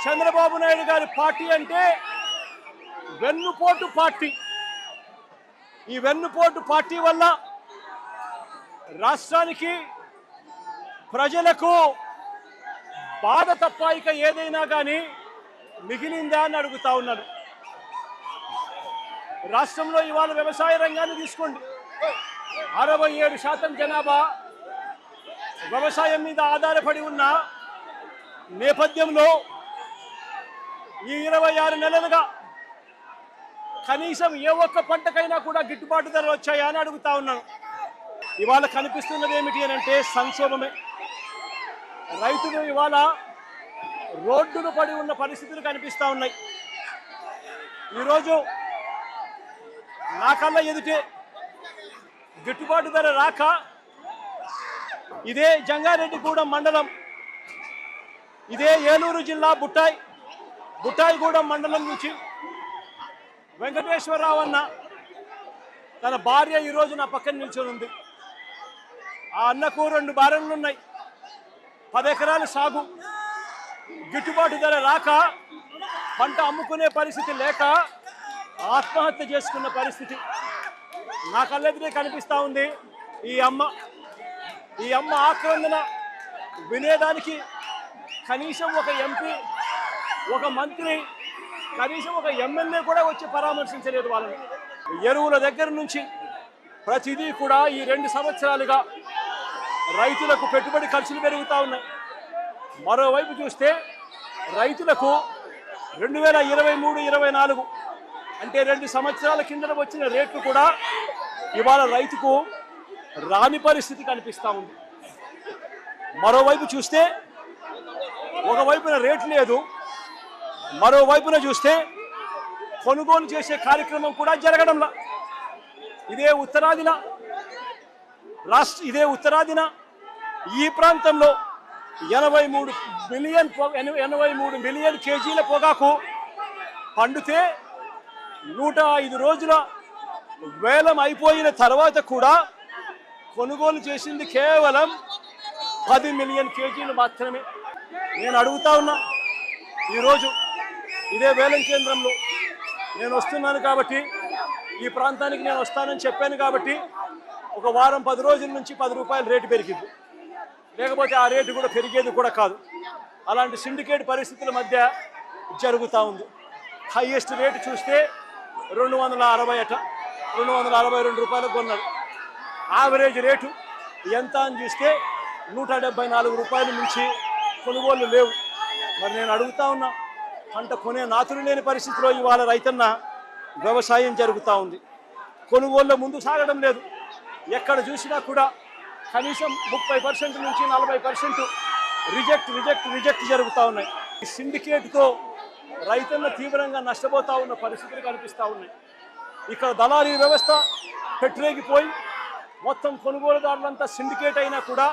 చంద్రబాబు నాయుడు గారి పార్టీ అంటే వెన్నుపోటు పార్టీ. ఈ వెన్నుపోటు పార్టీ వల్ల రాష్ట్రానికి ప్రజలకు బాధ తప్ప ఇక ఏదైనా కానీ మిగిలిందా అని అడుగుతా ఉన్నాను. రాష్ట్రంలో ఇవాళ వ్యవసాయ రంగాన్ని తీసుకోండి. 67% జనాభా వ్యవసాయం మీద ఆధారపడి ఉన్న నేపథ్యంలో ఈ 26 నెలలుగా కనీసం ఏ ఒక్క పంటకైనా కూడా గిట్టుబాటు ధరలు వచ్చాయా అని అడుగుతా ఉన్నాను. ఇవాళ కనిపిస్తున్నది ఏమిటి అని అంటే సంక్షోభమే. రైతులు ఇవాళ రోడ్డును పడి ఉన్న పరిస్థితులు కనిపిస్తూ ఉన్నాయి. ఈరోజు నా కళ్ళ ఎదుటే గిట్టుబాటు ధర రాక ఇదే జంగారెడ్డిగూడెం మండలం, ఇదే ఏలూరు జిల్లా బుట్టాయిగూడెం మండలం నుంచి వెంకటేశ్వరరావు అన్న తన భార్య ఈరోజు నా పక్కన నిల్చొని ఉంది. ఆ అన్నకు 2 భార్యలు ఉన్నాయి, 10 ఎకరాలు సాగు. గిట్టుబాటు ధర రాక పంట అమ్ముకునే పరిస్థితి లేక ఆత్మహత్య చేసుకున్న పరిస్థితి నా కళ్ళెదురే కనిపిస్తూ ఉంది. ఈ అమ్మ ఆక్రందన వినేదానికి కనీసం ఒక ఎంపీ, ఒక మంత్రి, కనీసం ఒక ఎమ్మెల్యే కూడా వచ్చి పరామర్శించలేదు వాళ్ళని. ఎరువుల దగ్గర నుంచి ప్రతిదీ కూడా ఈ 2 సంవత్సరాలుగా రైతులకు పెట్టుబడి ఖర్చులు పెరుగుతూ ఉన్నాయి. మరోవైపు చూస్తే రైతులకు 2023-24 అంటే 2 సంవత్సరాల కింద వచ్చిన రేట్లు కూడా ఇవాళ రైతుకు రాని పరిస్థితి కనిపిస్తూ ఉంది. మరోవైపు చూస్తే ఒకవైపున రేట్లు లేదు, మరోవైపున చూస్తే కొనుగోలు చేసే కార్యక్రమం కూడా జరగడంలా. ఇదే ఉత్తరాదిన ఈ ప్రాంతంలో 83 మిలియన్ కేజీల పొగాకు పండితే 105 రోజుల వేలం అయిపోయిన తర్వాత కూడా కొనుగోలు చేసింది కేవలం 10 మిలియన్ కేజీలు మాత్రమే. నేను అడుగుతా ఉన్నా, ఈరోజు ఇదే వేలం కేంద్రంలో నేను వస్తున్నాను కాబట్టి, ఈ ప్రాంతానికి నేను వస్తానని చెప్పాను కాబట్టి ఒక వారం 10 రోజుల నుంచి 10 రూపాయలు రేటు పెరిగింది. లేకపోతే ఆ రేటు కూడా పెరిగేది కూడా కాదు. అలాంటి సిండికేట్ పరిస్థితుల మధ్య జరుగుతూ ఉంది. హైయెస్ట్ రేటు చూస్తే 242 రూపాయలకు కొన్నాడు. యావరేజ్ రేటు ఎంత అని చూస్తే 174 రూపాయల నుంచి కొనుగోళ్లు లేవు. మరి నేను అడుగుతా ఉన్నా, పంట కొనే నాతులు లేని పరిస్థితిలో ఇవాళ రైతన్న వ్యవసాయం జరుగుతూ ఉంది. కొనుగోళ్ళ ముందు సాగడం లేదు. ఎక్కడ చూసినా కూడా కనీసం 30% నుంచి 40% రిజెక్ట్ జరుగుతూ ఉన్నాయి. ఈ సిండికేట్తో రైతన్న తీవ్రంగా నష్టపోతూ ఉన్న పరిస్థితులు కనిపిస్తూ ఉన్నాయి. ఇక్కడ దళారీ వ్యవస్థ పెట్టరేగిపోయి మొత్తం కొనుగోలుదారులంతా సిండికేట్ అయినా కూడా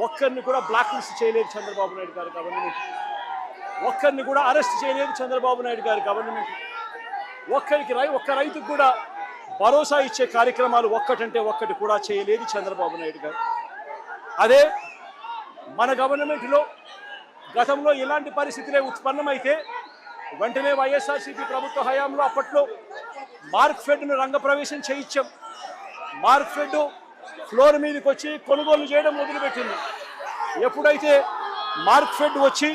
ఒక్కరిని కూడా బ్లాక్ లిస్ట్ చేయలేదు చంద్రబాబు నాయుడు గారి గవర్నమెంట్. ఒక్కరిని కూడా అరెస్ట్ చేయలేదు చంద్రబాబు నాయుడు గారి గవర్నమెంట్. ఒక్క రైతుకు కూడా భరోసా ఇచ్చే కార్యక్రమాలు ఒక్కటంటే ఒక్కటి కూడా చేయలేదు చంద్రబాబు నాయుడు గారు. అదే మన గవర్నమెంట్లో గతంలో ఇలాంటి పరిస్థితులే ఉత్పన్నమైతే వెంటనే వైఎస్ఆర్సీపీ ప్రభుత్వ హయాంలో అప్పట్లో మార్క్ఫెడ్ను రంగప్రవేశం చేయించాం. మార్క్ఫెడ్ ఫ్లోర్ మీదకి వచ్చి కొనుగోలు చేయడం మొదలుపెట్టింది. ఎప్పుడైతే మార్క్ఫెడ్ వచ్చి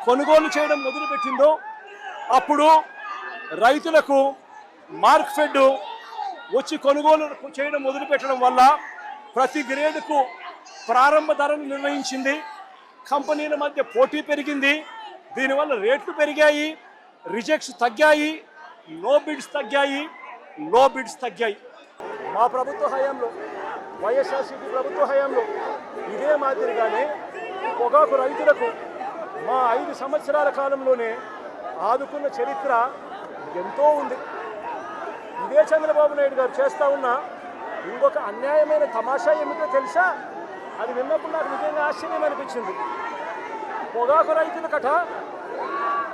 కొనుగోలు చేయడం మొదలుపెట్టిందో అప్పుడు రైతులకు మార్క్ఫెడ్ వచ్చి కొనుగోలు చేయడం మొదలుపెట్టడం వల్ల ప్రతి గ్రేడ్కు ప్రారంభ ధరను నిర్ణయించింది. కంపెనీల మధ్య పోటీ పెరిగింది. దీనివల్ల రేట్లు పెరిగాయి, రిజెక్ట్స్ తగ్గాయి, నో బిడ్స్ తగ్గాయి. మా ప్రభుత్వ హయాంలో, వైఎస్ఆర్సీపీ ప్రభుత్వ హయాంలో ఇదే మాదిరిగానే పొగాకు రైతులకు మా 5 సంవత్సరాల కాలంలోనే ఆదుకున్న చరిత్ర ఎంతో ఉంది. ఇదే చంద్రబాబు నాయుడు గారు చేస్తూ ఉన్న ఇంకొక అన్యాయమైన తమాషా ఏమిటో తెలుసా? అది విన్నప్పుడు నాకు నిజంగా ఆశ్చర్యం అనిపించింది. పొగాకు రైతులకట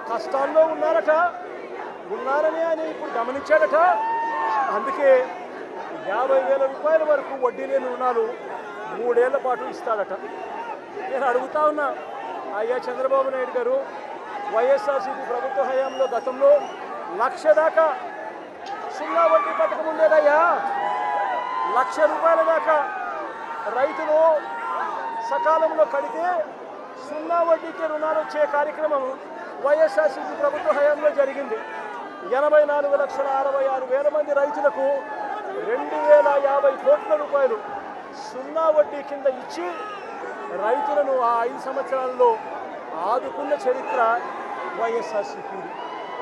కష్టాల్లో ఉన్నారని ఆయన ఇప్పుడు గమనించాడట. అందుకే 50,000 రూపాయల వరకు వడ్డీ లేని రుణాలు 3 ఏళ్ల పాటు ఇస్తాడట. నేను అడుగుతా ఉన్నా, అయ్యా చంద్రబాబు నాయుడు గారు, వైఎస్ఆర్సీపీ ప్రభుత్వ హయాంలో గతంలో 1,00,000 దాకా సున్నా వడ్డీ పథకం ఉండేదయ్యా. 1,00,000 రూపాయల దాకా రైతులు సకాలంలో కడితే సున్నా వడ్డీకి రుణాలు వచ్చే కార్యక్రమం వైఎస్ఆర్సీపీ ప్రభుత్వ హయాంలో జరిగింది. 84,66,000 మంది రైతులకు 2,050 కోట్ల రూపాయలు సున్నా వడ్డీ కింద ఇచ్చి రైతులను ఆ 5 సంవత్సరాల్లో ఆదుకున్న చరిత్ర వైఎస్ఆర్సీపీ.